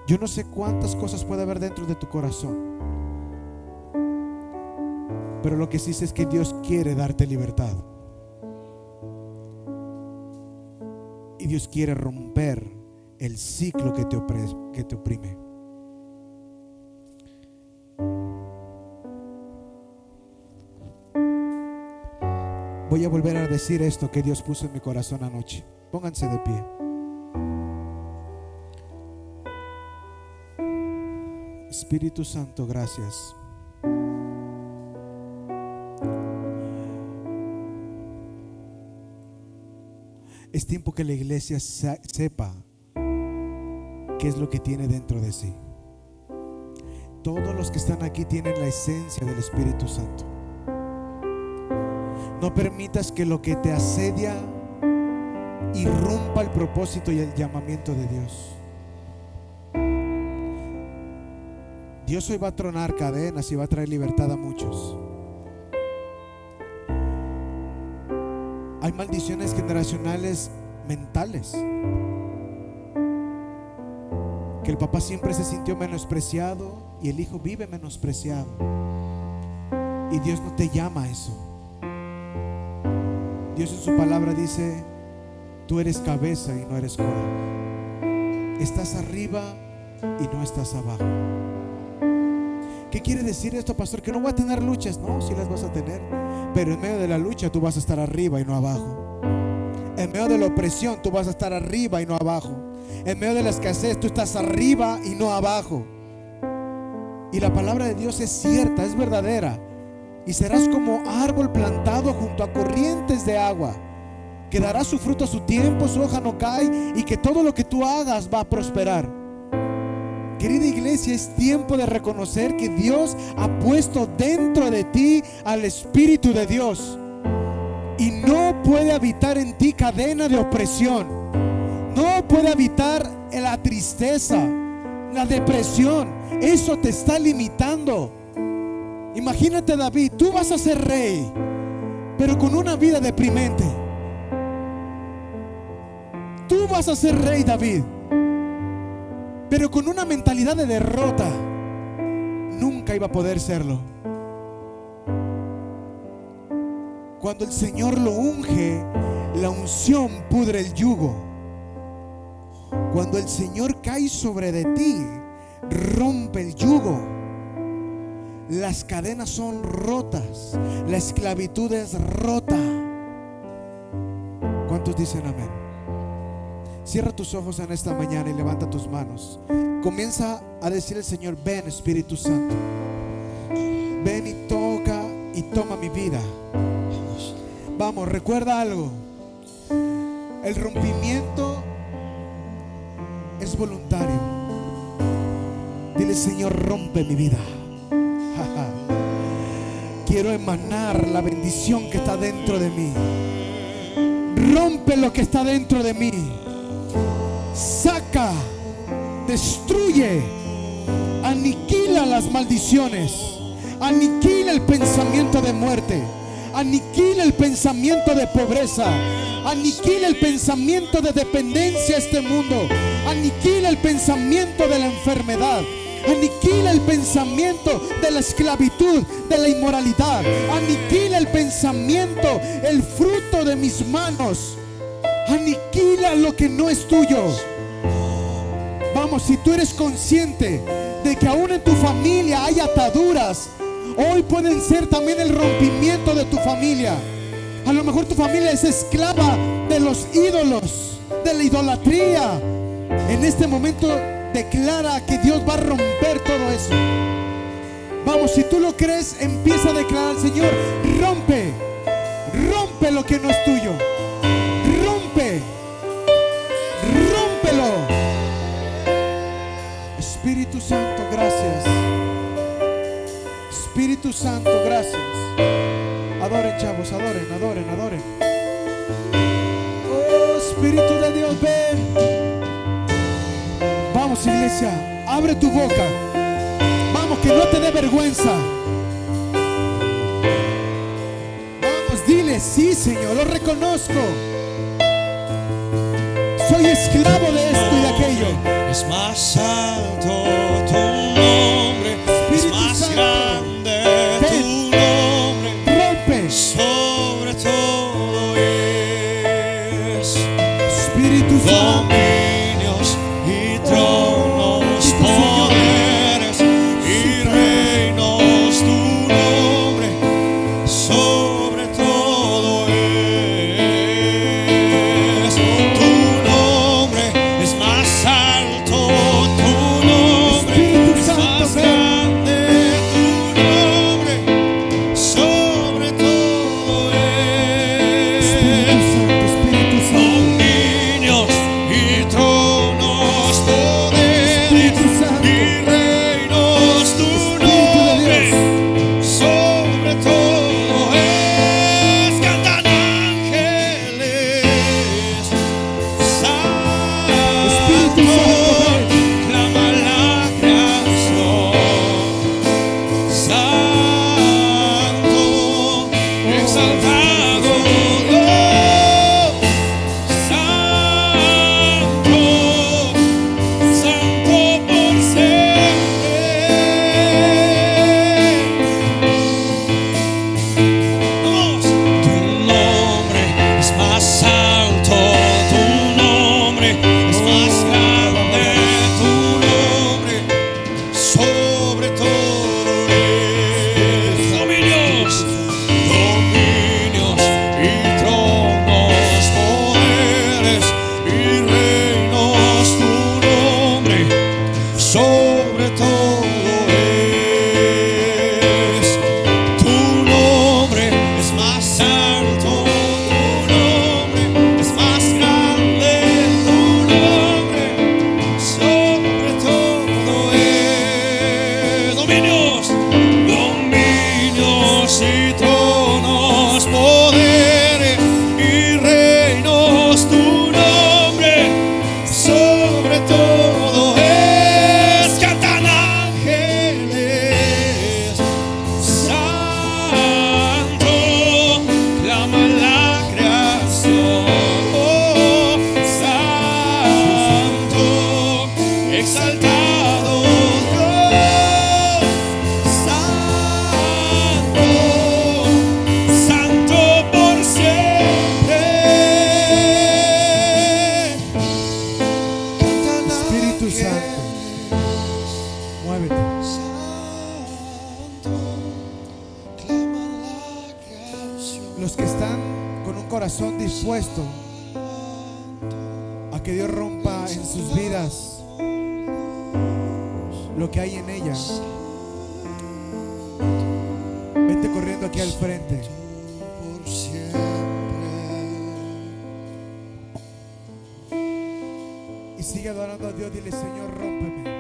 Yo no sé cuántas cosas puede haber dentro de tu corazón, pero lo que sí sé es que Dios quiere darte libertad. Y Dios quiere romper el ciclo que te oprime. Voy a volver a decir esto que Dios puso en mi corazón anoche. Pónganse de pie. Espíritu Santo, gracias. Es tiempo que la iglesia sepa qué es lo que tiene dentro de sí. Todos los que están aquí tienen la esencia del Espíritu Santo. No permitas que lo que te asedia irrumpa el propósito y el llamamiento de Dios. Dios hoy va a tronar cadenas y va a traer libertad a muchos. Hay maldiciones generacionales mentales. Que el papá siempre se sintió menospreciado y el hijo vive menospreciado. Y Dios no te llama a eso. Dios en su palabra dice: tú eres cabeza y no eres cola. Estás arriba y no estás abajo. ¿Qué quiere decir esto, pastor? Que no voy a tener luchas. No, sí las vas a tener, pero en medio de la lucha tú vas a estar arriba y no abajo. En medio de la opresión tú vas a estar arriba y no abajo. En medio de la escasez tú estás arriba y no abajo. Y la palabra de Dios es cierta, es verdadera. Y serás como árbol plantado junto a corrientes de agua, que dará su fruto a su tiempo, su hoja no cae, y que todo lo que tú hagas va a prosperar. Querida iglesia, es tiempo de reconocer que Dios ha puesto dentro de ti al Espíritu de Dios, y no puede habitar en ti cadena de opresión. No puede habitar en la tristeza, la depresión. Eso te está limitando. Imagínate, David, tú vas a ser rey, pero con una vida deprimente. Tú vas a ser rey, David, pero con una mentalidad de derrota. Nunca iba a poder serlo. Cuando el Señor lo unge, la unción pudre el yugo. Cuando el Señor cae sobre de ti, rompe el yugo. Las cadenas son rotas, la esclavitud es rota. ¿Cuántos dicen amén? Cierra tus ojos en esta mañana y levanta tus manos. Comienza a decir al Señor: ven, Espíritu Santo, ven y toca y toma mi vida. Vamos, recuerda algo: el rompimiento es voluntario. Dile: Señor, rompe mi vida. Quiero emanar la bendición que está dentro de mí. Rompe lo que está dentro de mí. Saca, destruye, aniquila las maldiciones, aniquila el pensamiento de muerte, Aniquila el pensamiento de pobreza. Aniquila el pensamiento de dependencia a este mundo. Aniquila el pensamiento de la enfermedad. Aniquila el pensamiento de la esclavitud, de la inmoralidad. Aniquila el pensamiento, el fruto de mis manos. Aniquila lo que no es tuyo. Vamos, si tú eres consciente de que aún en tu familia hay ataduras, hoy pueden ser también el rompimiento de tu familia. A lo mejor tu familia es esclava de los ídolos, de la idolatría. En este momento declara que Dios va a romper todo eso. Vamos, si tú lo crees, empieza a declarar: Señor, rompe, rompe lo que no es tuyo. Rompe, rómpelo. Espíritu Santo, gracias. Espíritu Santo, gracias. Adoren, chavos, adoren, adoren, adoren. Oh, Espíritu de Dios, ven. Vamos, iglesia, abre tu boca. Vamos, que no te dé vergüenza. Vamos, dile: sí, Señor, lo reconozco. Soy esclavo de esto y de aquello. Es más alto tu nombre, Espíritu es más Santo, grande ven, tu nombre, rompe. sobre todo es. Espíritu Santo, Dominios y tronos, Bendito Señor. poderes y reinos, tu nombre sobre todo es. Tu nombre es más alto, tu nombre Espíritu es Santo, más ven. grande, tu nombre sobre todo Espíritu es. Santo, Espíritu Santo. Dominios y tronos, poderes Espíritu Santo. y reinos, tu Espíritu de nombre Dios. sobre todo es. Cantan ángeles, Espíritu santo, Santo, ven. clama la creación, santo, exaltado Dios, santo, santo por siempre. Vamos. Tu nombre es más alto, tu nombre es más grande, tu nombre sobre todo es. Dominios, dominios y tronos, poderes y reinos, tu nombre sobre todo es. Tu nombre es más alto, tu nombre es más grande, tu nombre sobre todo es. Dominios, dominios y tronos, poderes y reinos, tu nombre sobre todo es. Cantan ángeles, santo, clama la creación, oh, santo, exaltado Dios, santo, santo por siempre. Cantan Espíritu Santo, ángeles, muévete. santo, clama la creación. Los que están con un corazón dispuesto a que Dios rompa en sus vidas lo que hay en ella, vente corriendo aquí al frente. Por siempre. Y sigue adorando a Dios. Dile: Señor, rómpeme.